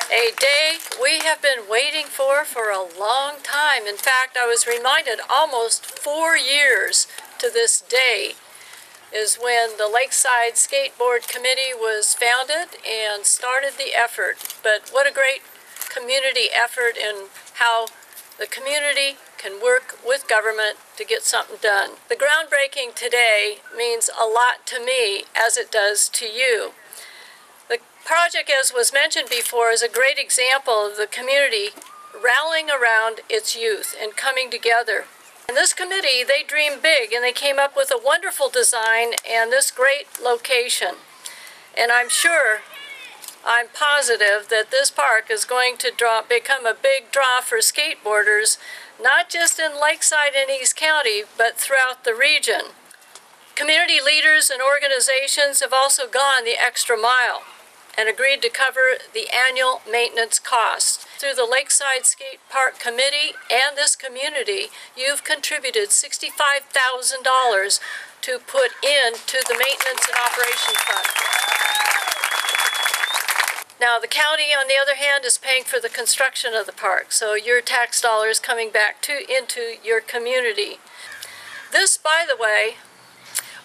A day we have been waiting for a long time. In fact, I was reminded almost 4 years to this day is when the Lakeside Skateboard Committee was founded and started the effort. But what a great community effort and how the community can work with government to get something done. The groundbreaking today means a lot to me as it does to you. The project, as was mentioned before, is a great example of the community rallying around its youth and coming together. And this committee, they dreamed big and they came up with a wonderful design and this great location. And I'm positive that this park is going to become a big draw for skateboarders, not just in Lakeside and East County, but throughout the region. Community leaders and organizations have also gone the extra mile and agreed to cover the annual maintenance costs. Through the Lakeside Skate Park Committee and this community, you've contributed $65,000 to put into the Maintenance and Operations Fund. Now, the county, on the other hand, is paying for the construction of the park, so your tax dollars coming back into your community. This, by the way,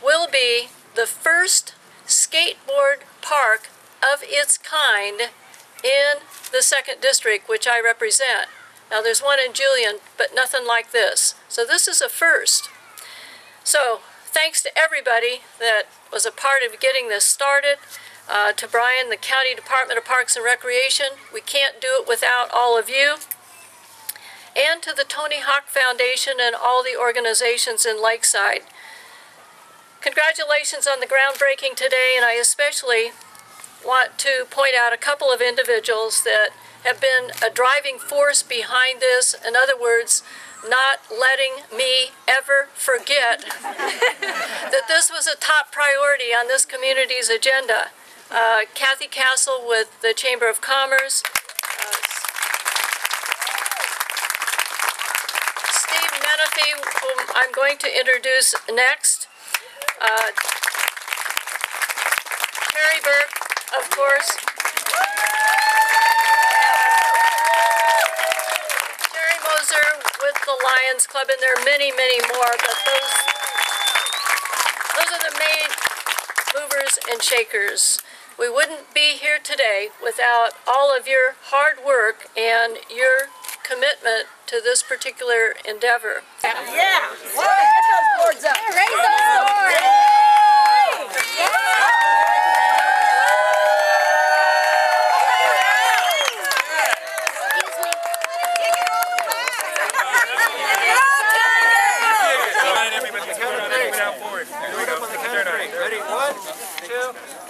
will be the first skateboard park of its kind in the 2nd District, which I represent. Now, there's one in Julian, but nothing like this. So this is a first. So, thanks to everybody that was a part of getting this started. To Brian, the County Department of Parks and Recreation, we can't do it without all of you. And to the Tony Hawk Foundation and all the organizations in Lakeside. Congratulations on the groundbreaking today, and I especially want to point out a couple of individuals that have been a driving force behind this. In other words, not letting me ever forget that this was a top priority on this community's agenda. Kathy Castle with the Chamber of Commerce, Steve Menefee, whom I'm going to introduce next, Terry Burke, of course, Jerry Moser with the Lions Club, and there are many, many more, but those are the main movers and shakers. We wouldn't be here today without all of your hard work and your commitment to this particular endeavor. Yeah! Get those boards up! Raise those boards! Everybody, count it out forward. Here we go. Ready? 1, 2.